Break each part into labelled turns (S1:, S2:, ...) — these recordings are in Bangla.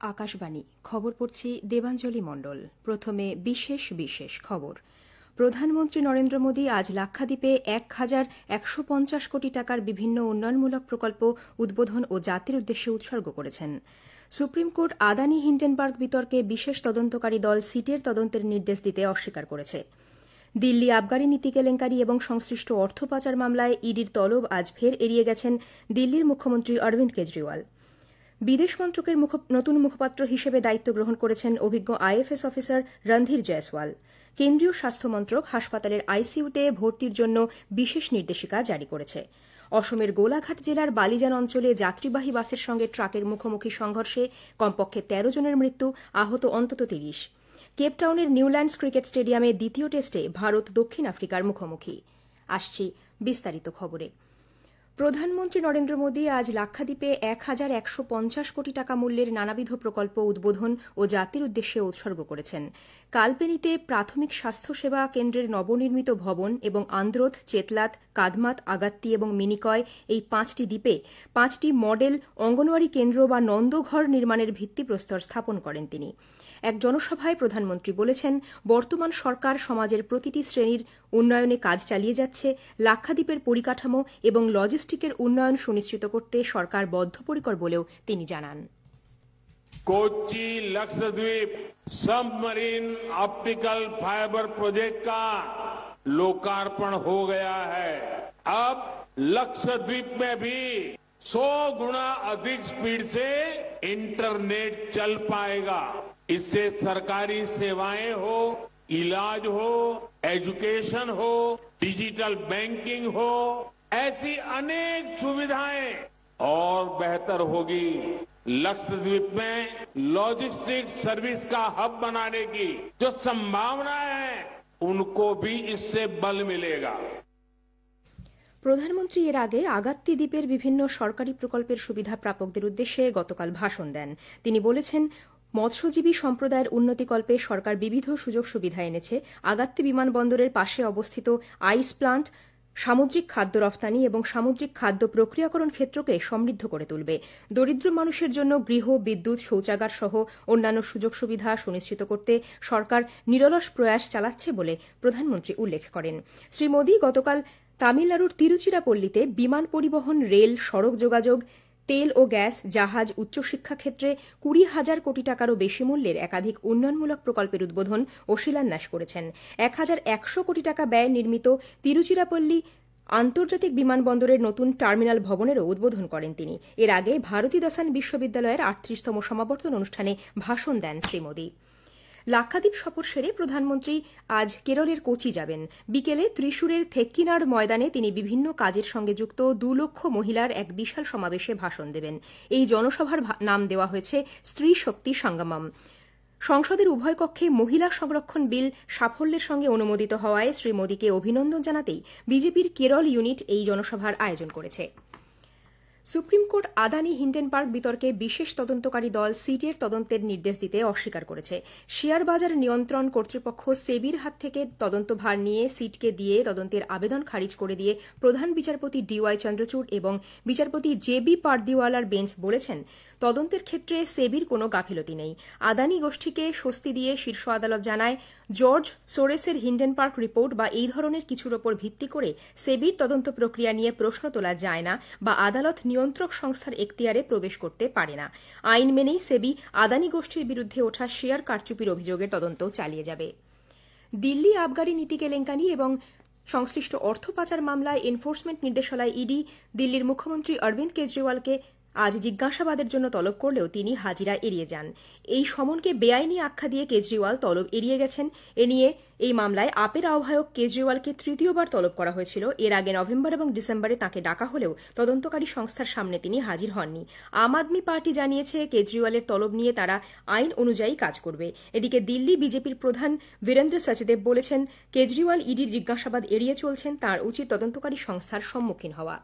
S1: আকাশবাণী খবর পড়ছি দেবাঞ্জলি মণ্ডল। প্রথমে বিশেষ বিশেষ খবর। প্রধানমন্ত্রী নরেন্দ্র মোদী আজ লাক্ষাদ্বীপে ১,১৫০ কোটি টাকার বিভিন্ন উন্নয়নমূলক প্রকল্প উদ্বোধন ও জাতির উদ্দেশ্যে উৎসর্গ করেছেন। সুপ্রিম কোর্ট আদানি হিন্ডেনবার্গ বিতর্কে বিশেষ তদন্তকারী দল সিটের তদন্তের নির্দেশ দিতে অস্বীকার করেছে। দিল্লি আবগারি নীতি কেলেঙ্কারি এবং সংশ্লিষ্ট অর্থ পাচার মামলায় ইডির তলব আজ ফের এড়িয়ে গেছেন দিল্লির মুখ্যমন্ত্রী অরবিন্দ কেজরিওয়াল। বিদেশ মন্ত্রকের নতুন মুখপাত্র হিসেবে দায়িত্ব গ্রহণ করেছেন অভিজ্ঞ আইএফএস অফিসার রণধীর জয়সওয়াল। কেন্দ্রীয় স্বাস্থ্য মন্ত্রক হাসপাতালের আইসিইউতে ভর্তির জন্য বিশেষ নির্দেশিকা জারি করেছে। অসমের গোলাঘাট জেলার বালিজান অঞ্চলে যাত্রীবাহী বাসের সঙ্গে ট্রাকের মুখোমুখি সংঘর্ষে কমপক্ষে ১৩ জনের মৃত্যু, আহত অন্তত ৩০। কেপটাউনের নিউল্যান্ডস ক্রিকেট স্টেডিয়ামে দ্বিতীয় টেস্টে ভারত দক্ষিণ আফ্রিকার মুখোমুখি। আসছি বিস্তারিত খবরে। প্রধানমন্ত্রী নরেন্দ্র মোদী আজ লাক্ষাদ্বীপে ১,১৫০ কোটি টাকা মূল্যের নানাবিধ প্রকল্প উদ্বোধন ও জাতির উদ্দেশ্যে উৎসর্গ করেছেন। কালপেনিতে প্রাথমিক স্বাস্থ্যসেবা কেন্দ্রের নবনির্মিত ভবন এবং আন্দ্রোথ, চেতলাত, কাদমাত, আগাত্তি এবং মিনিকয় এই ৫টি দ্বীপে ৫টি মডেল অঙ্গনওয়াড়ি কেন্দ্র বা নন্দঘর নির্মাণের ভিত্তিপ্রস্তর স্থাপন করেন তিনি। এক জনসভায় প্রধানমন্ত্রী বলেছেন, বর্তমান সরকার সমাজের প্রতিটি শ্রেণীর উন্নয়নে কাজ চালিয়ে যাচ্ছে। লাক্ষাদ্বীপের পরিকাঠামো এবং লজিস্টিকের উন্নয়ন সুনিশ্চিত করতে সরকার বদ্ধপরিকর বলেও তিনি জানান।
S2: Kochi Lakshadweep submarine optical fibre project का लोकार्पण हो गया है। अब लक्षद्वीप में भी 100 गुना अधिक स्पीड से इंटरनेट चल पाएगा। इससे सरकारी सेवाएं हो, इलाज हो, एजुकेशन हो, डिजिटल बैंकिंग हो, ऐसी अनेक सुविधाएं और बेहतर होगी। लक्षद्वीप में लॉजिस्टिक्स सर्विस का हब बनाने की जो संभावनाएं हैं उनको भी इससे बल मिलेगा।
S1: প্রধানমন্ত্রী এর আগে আগাত্তি দ্বীপের বিভিন্ন সরকারি প্রকল্পের সুবিধা প্রাপকদের উদ্দেশ্যে গতকাল ভাষণ দেন। তিনি বলেছেন, মৎস্যজীবী সম্প্রদায়ের উন্নতিকল্পে সরকার বিবিধ সুযোগ সুবিধা এনেছে। আগাত্তি বিমানবন্দরের পাশে অবস্থিত আইস প্লান্ট সামুদ্রিক খাদ্য রপ্তানি এবং সামুদ্রিক খাদ্য প্রক্রিয়াকরণ ক্ষেত্রকে সমৃদ্ধ করে তুলবে। দরিদ্র মানুষের জন্য গৃহ, বিদ্যুৎ, শৌচাগার সহ অন্যান্য সুযোগ সুবিধা সুনিশ্চিত করতে সরকার নিরলস প্রয়াস চালাচ্ছে বলে প্রধানমন্ত্রী উল্লেখ করেন। শ্রী মোদী গতকাল তামিলনাড়ুর তিরুচিরাপল্লিতে বিমান পরিবহন, রেল, সড়ক যোগাযোগ, তেল ও গ্যাস, জাহাজ, উচ্চশিক্ষা ক্ষেত্রে ২০,০০০ কোটি টাকারও বেশি মূল্যের একাধিক উন্নয়নমূলক প্রকল্পের উদ্বোধন ও শিলান্যাস করেছেন। ১,১০০ কোটি টাকা ব্যয়ে নির্মিত তিরুচিরাপল্লি আন্তর্জাতিক বিমানবন্দরের নতুন টার্মিনাল ভবনেরও উদ্বোধন করেন তিনি। এর আগে ভারতীদাসান বিশ্ববিদ্যালয়ের ৩৮তম সমাবর্তন অনুষ্ঠানে ভাষণ দেন শ্রী মোদী। লাক্ষাদ্বীপ সফর সেরে প্রধানমন্ত্রী আজ কেরলের কোচি যাবেন। বিকেলে ত্রিশূরের থেক্কিনাড় ময়দানে তিনি বিভিন্ন কাজের সঙ্গে যুক্ত ২ লক্ষ মহিলার এক বিশাল সমাবেশে ভাষণ দেবেন। এই জনসভার নাম দেওয়া হয়েছে স্ত্রী শক্তি সঙ্গমম। সংসদের উভয় কক্ষে মহিলা সংরক্ষণ বিল সাফল্যের সঙ্গে অনুমোদিত হওয়ায় শ্রী মোদীকে অভিনন্দন জানাতেই বিজেপির কেরল ইউনিট এই জনসভার আয়োজন করেছে। সুপ্রিম কোর্ট আদানি হিন্ডেনবার্গ বিতর্কে বিশেষ তদন্তকারী দল সিটের তদন্তের নির্দেশ দিতে অস্বীকার করেছে। শেয়ার বাজার নিয়ন্ত্রণ কর্তৃপক্ষ সেবির হাত থেকে তদন্তভার নিয়ে সিটকে দিয়ে তদন্তের আবেদন খারিজ করে দিয়ে প্রধান বিচারপতি ডিওয়াই চন্দ্রচূড় এবং বিচারপতি জেবি পারদিওয়ালার বেঞ্চ বলেছেন, তদন্তের ক্ষেত্রে সেবির কোনো গাফিলতি নেই। আদানি গোষ্ঠীকে স্বস্তি দিয়ে শীর্ষ আদালত জানায়, জর্জ সোরেসের হিন্ডেনবার্গ রিপোর্ট বা এই ধরনের কিছুর ওপর ভিত্তি করে সেবির তদন্ত প্রক্রিয়া নিয়ে প্রশ্ন তোলা যায় না বা আদালত নিয়ন্ত্রক সংস্থার এখতিয়ারে প্রবেশ করতে পারে না। আইন মেনেই সেবি আদানি গোষ্ঠীর বিরুদ্ধে ওঠা শেয়ার কারচুপির অভিযোগের তদন্ত চালিয়ে যাবে। দিল্লি আবগারি নীতি কেলেঙ্কারি এবং সংশ্লিষ্ট অর্থ পাচার মামলায় এনফোর্সমেন্ট নির্দেশালয় ইডি দিল্লির মুখ্যমন্ত্রী অরবিন্দ কেজরিওয়ালকে আজ জিজ্ঞাসাবাদের জন্য তলব করলেও তিনি হাজিরা এড়িয়ে যান। এই সমনকে বেআইনি আখ্যা দিয়ে কেজরিওয়াল তলব এড়িয়ে গেছেন। এ নিয়ে এই মামলায় আপের আহ্বায়ক কেজরিওয়ালকে তৃতীয়বার তলব করা হয়েছিল। এর আগে নভেম্বর এবং ডিসেম্বরে তাঁকে ডাকা হলেও তদন্তকারী সংস্থার সামনে তিনি হাজির হননি। আম আদমি পার্টি জানিয়েছে, কেজরিওয়ালের তলব নিয়ে তারা আইন অনুযায়ী কাজ করবে। এদিকে দিল্লি বিজেপির প্রধান বীরেন্দ্র সচদেব বলেছেন, কেজরিওয়াল ইডির জিজ্ঞাসাবাদ এড়িয়ে চলছেন, তাঁর উচিত তদন্তকারী সংস্থার সম্মুখীন হওয়া।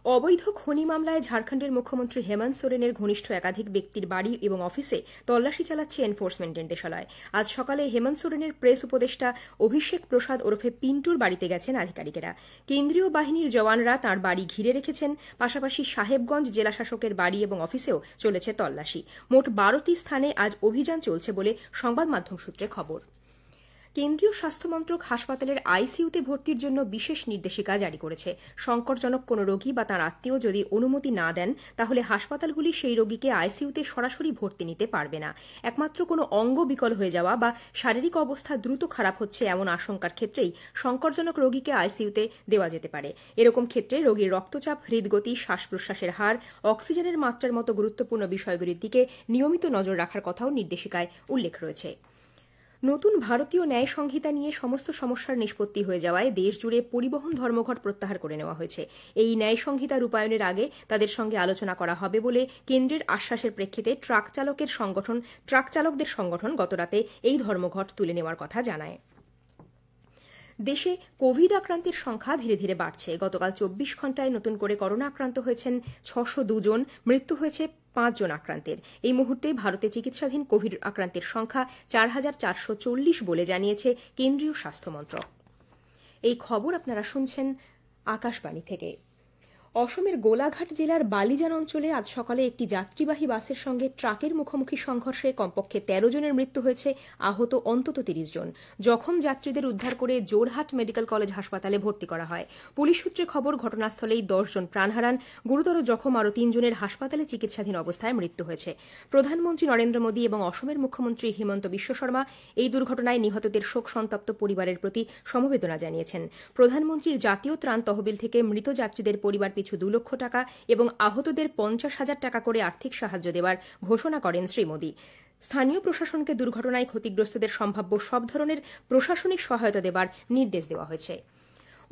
S1: অবৈধ খনি মামলায় ঝাড়খণ্ডের মুখ্যমন্ত্রী হেমন্ত সোরেনের ঘনিষ্ঠ একাধিক ব্যক্তির বাড়ি এবং অফিসে তল্লাশি চালাচ্ছে এনফোর্সমেন্ট নির্দেশালয়। আজ সকালে হেমন্ত সোরেনের প্রেস উপদেষ্টা অভিষেক প্রসাদ ওরফে পিন্টুর বাড়িতে গেছেন আধিকারিকেরা। কেন্দ্রীয় বাহিনীর জওয়ানরা তাঁর বাড়ি ঘিরে রেখেছেন। পাশাপাশি সাহেবগঞ্জ জেলাশাসকের বাড়ি এবং অফিসেও চলেছে তল্লাশি। মোট 12টি স্থানে আজ অভিযান চলছে বলে সংবাদ মাধ্যম সূত্রে খবর। কেন্দ্রীয় স্বাস্থ্যমন্ত্রক হাসপাতালের আইসিইউতে ভর্তির জন্য বিশেষ নির্দেশিকা জারি করেছে। সংকটজনক কোনো রোগী বা তাঁর আত্মীয় যদি অনুমতি না দেন, তাহলে হাসপাতালগুলি সেই রোগীকে আইসিইউতে সরাসরি ভর্তি নিতে পারবে না। একমাত্র কোনো অঙ্গ বিকল হয়ে যাওয়া বা শারীরিক অবস্থা দ্রুত খারাপ হচ্ছে এমন আশঙ্কার ক্ষেত্রেই সংকটজনক রোগীকে আইসিইউতে দেওয়া যেতে পারে। এরকম ক্ষেত্রে রোগীর রক্তচাপ, হৃদগতি, শ্বাস প্রশ্বাসের হার, অক্সিজেনের মাত্রার মতো গুরুত্বপূর্ণ বিষয়গুলির দিকে নিয়মিত নজর রাখার কথাও নির্দেশিকায় উল্লেখ রয়েছে। নতুন ভারতীয় ন্যায় সংহিতা নিয়ে সমস্ত সমস্যার নিষ্পত্তি হয়ে যাওয়ায় দেশজুড়ে পরিবহন ধর্মঘট প্রত্যাহার করে নেওয়া হয়েছে। এই ন্যায় সংহিতা রূপায়ণের আগে তাদের সঙ্গে আলোচনা করা হবে বলে কেন্দ্রের আশ্বাসের প্রেক্ষিতে ট্রাক চালকদের সংগঠন গতরাতে এই ধর্মঘট তুলে নেওয়ার কথা জানায়। দেশে কোভিড আক্রান্তের সংখ্যা ধীরে ধীরে বাড়ছে। গতকাল 24 ঘণ্টায় নতুন করে করোনা আক্রান্ত হয়েছেন 602 জন, মৃত্যু হয়েছে 5 জন আক্রান্তের। এই মুহূর্তে ভারতে চিকিৎসাধীন কোভিড আক্রান্তের সংখ্যা 4440 বলে জানিয়েছে কেন্দ্রীয় স্বাস্থ্য মন্ত্রক। এই খবর আপনারা শুনছেন আকাশবাণী থেকে। অসমের গোলাঘাট জেলার বালিজান অঞ্চলে আজ সকালে একটি যাত্রীবাহী বাসের সঙ্গে ট্রাকের মুখোমুখি সংঘর্ষে কমপক্ষে 13 জনের মৃত্যু হয়েছে, আহত অন্তত 30 জন। জখম যাত্রীদের উদ্ধার করে জোরহাট মেডিকেল কলেজ হাসপাতালে ভর্তি করা হয়। পুলিশ সূত্রে খবর, ঘটনাস্থলেই 10 জন প্রাণ হারান। গুরুতর জখম আরও 3 জনের হাসপাতালে চিকিৎসাধীন অবস্থায় মৃত্যু হয়েছে। প্রধানমন্ত্রী নরেন্দ্র মোদী এবং অসমের মুখ্যমন্ত্রী হিমন্ত বিশ্ব শর্মা এই দুর্ঘটনায় নিহতদের শোক সন্তপ্ত পরিবারের প্রতি সমবেদনা জানিয়েছেন। প্রধানমন্ত্রীর জাতীয় ত্রাণ তহবিল থেকে মৃত যাত্রীদের পরিবার পিছু 2 লক্ষ টাকা এবং আহতদের 50,000 টাকা করে আর্থিক সাহায্য দেওয়ার ঘোষণা করেন শ্রী মোদী। স্থানীয় প্রশাসনকে দুর্ঘটনায় ক্ষতিগ্রস্তদের সম্ভাব্য সব ধরনের প্রশাসনিক সহায়তা দেওয়ার নির্দেশ দেওয়া হয়েছে।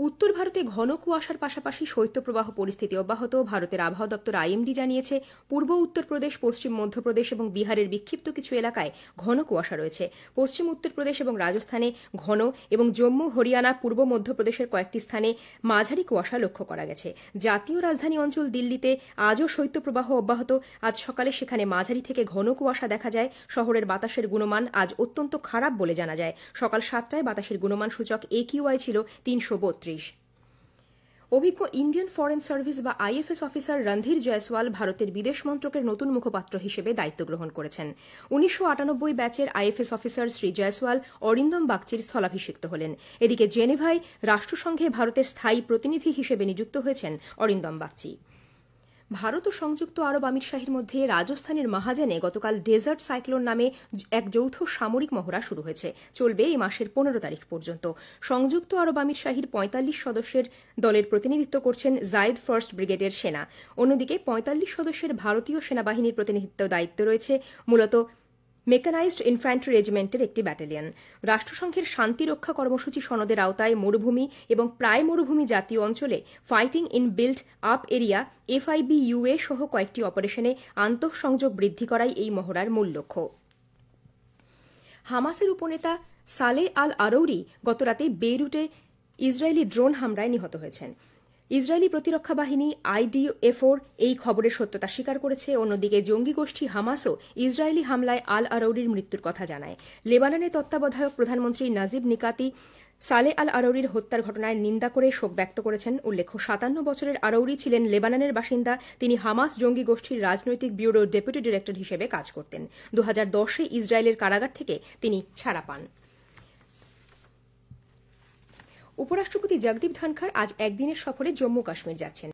S1: উত্তর ভারতে ঘন কুয়াশার পাশাপাশি শৈত্যপ্রবাহ পরিস্থিতি অব্যাহত। ভারতের আবহাওয়া দপ্তর আইএমডি জানিয়েছে, পূর্ব উত্তরপ্রদেশ, পশ্চিম মধ্যপ্রদেশ এবং বিহারের বিক্ষিপ্ত কিছু এলাকায় ঘন কুয়াশা রয়েছে। পশ্চিম উত্তরপ্রদেশ এবং রাজস্থানে ঘন এবং জম্মু, হরিয়ানা, পূর্ব মধ্যপ্রদেশের কয়েকটি স্থানে মাঝারি কুয়াশা লক্ষ্য করা গেছে। জাতীয় রাজধানী অঞ্চল দিল্লিতে আজও শৈত্যপ্রবাহ অব্যাহত। আজ সকালে সেখানে মাঝারি থেকে ঘন কুয়াশা দেখা যায়। শহরের বাতাসের গুণমান আজ অত্যন্ত খারাপ বলে জানা যায়। সকাল 7টায় বাতাসের গুণমান সূচক AQI ছিল 332। অভিজ্ঞ ইন্ডিয়ান ফরেন সার্ভিস বা আইএফএস অফিসার রণধীর জয়সওয়াল ভারতের বিদেশ মন্ত্রকের নতুন মুখপাত্র হিসেবে দায়িত্ব গ্রহণ করেছেন। 1998 ব্যাচের আইএফএস অফিসার শ্রী জয়সওয়াল অরিন্দম বাগচির স্থলাভিষিক্ত হলেন। এদিকে জেনেভায় রাষ্ট্রসংঘে ভারতের স্থায়ী প্রতিনিধি হিসেবে নিযুক্ত হয়েছেন অরিন্দম বাগচি। ভারত ও সংযুক্ত আরব আমিরশাহীর মধ্যে রাজস্থানের মহাজানে গতকাল ডেজার্ট সাইক্লোন নামে এক যৌথ সামরিক মহড়া শুরু হয়েছে। চলবে এই মাসের 15 তারিখ পর্যন্ত। সংযুক্ত আরব আমিরশাহীর 45 সদস্যের দলের প্রতিনিধিত্ব করছেন জায়েদ ফার্স্ট ব্রিগেডের সেনা। অন্যদিকে 45 সদস্যের ভারতীয় সেনাবাহিনীর প্রতিনিধিত্ব দায়িত্ব রয়েছে মূলত মেকানাইজড ইনফ্যান্ট্রি রেজিমেন্টের একটি ব্যাটালিয়ন। রাষ্ট্রসংঘের শান্তিরক্ষা কর্মসূচি সনদের আওতায় মরুভূমি এবং প্রায় মরুভূমি জাতীয় অঞ্চলে fighting in built up area FIBUA সহ কয়েকটি অপারেশনে আন্তঃসংযোগ বৃদ্ধি করাই এই মহড়ার মূল লক্ষ্য। হামাসের উপনেতা সালেহ আল আরৌরি গতরাতে বেইরুটে ইসরায়েলি ড্রোন হামলায় নিহত হয়েছেন। ইসরায়েলি প্রতিরক্ষা বাহিনী IDF এই খবরের সত্যতা স্বীকার করেছে। অন্যদিকে জঙ্গি গোষ্ঠী হামাসও ইসরায়েলি হামলায় আল আরৌরির মৃত্যুর কথা জানায়। লেবাননের তত্ত্বাবধায়ক প্রধানমন্ত্রী নাজিব নিকাতি সালেহ আল আরৌরির হত্যার ঘটনায় নিন্দা করে শোক ব্যক্ত করেছেন। উল্লেখ্য, 57 বছরের আরৌরি ছিলেন লেবাননের বাসিন্দা। তিনি হামাস জঙ্গি গোষ্ঠীর রাজনৈতিক ব্যুরোর ডেপুটি ডিরেক্টর হিসেবে কাজ করতেন। 2010-এ ইসরায়েলের কারাগার থেকে তিনি ছাড়া পান। উপরাষ্ট্রপতি জগদীপ ধনখড় আজ একদিনের সফরে জম্মু কাশ্মীর যাচ্ছেন।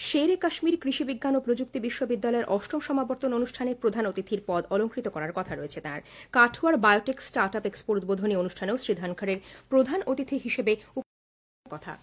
S1: শেরে কাশ্মীর কৃষি বিজ্ঞান ও প্রযুক্তি বিশ্ববিদ্যালয়ের 8ম সমাবর্তন অনুষ্ঠানে প্রধান অতিথির পদ অলঙ্কৃত করার কথা রয়েছে তাঁর। কাঠুয়ার বায়োটেক স্টার্টআপ এক্সপোর উদ্বোধনী অনুষ্ঠানেও শ্রী ধনখড়ের প্রধান অতিথি হিসেবে কথা।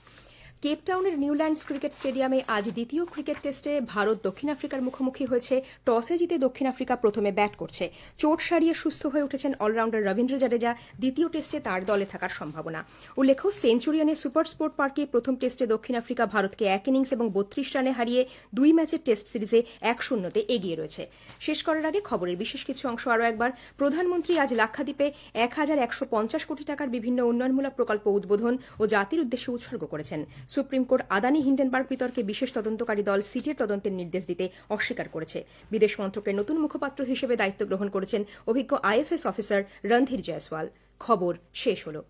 S1: কেপটাউনের নিউল্যান্ডস ক্রিকেট স্টেডিয়ামে আজ দ্বিতীয় ক্রিকেট টেস্টে ভারত দক্ষিণ আফ্রিকার মুখোমুখি হয়েছে। টসে জিতে দক্ষিণ আফ্রিকা প্রথমে ব্যাট করছে। চোট সারিয়ে সুস্থ হয়ে উঠেছেন অলরাউন্ডার রবীন্দ্র জাদেজা। দ্বিতীয় টেস্টে তাঁর দলে থাকার সম্ভাবনা। উল্লেখ্য, সেঞ্চুরিয়ানের সুপার স্পোর্ট পার্কে প্রথম টেস্টে দক্ষিণ আফ্রিকা ভারতকে 1 ইনিংস এবং 32 রানে হারিয়ে 2 ম্যাচের টেস্ট সিরিজে 1-0 এগিয়ে রয়েছে। শেষ করার আগে খবরের বিশেষ কিছু অংশ আরও একবার। প্রধানমন্ত্রী আজ লাক্ষাদ্বীপে 1150 কোটি টাকার বিভিন্ন উন্নয়নমূলক প্রকল্প উদ্বোধন ও জাতির উদ্দেশ্যে উৎসর্গ করেছেন। সুপ্রিম কোর্ট আদানি হিন্ডেনবার্গ বিতর্কে বিশেষ তদন্তকারী দল সিটের তদন্তের নির্দেশ দিতে অস্বীকার করেছে। বিদেশ মন্ত্রকের নতুন মুখপাত্র হিসেবে দায়িত্ব গ্রহণ করেছেন অভিজ্ঞ আইএফএস অফিসার রণধীর জয়সওয়াল। খবর শেষ হলো।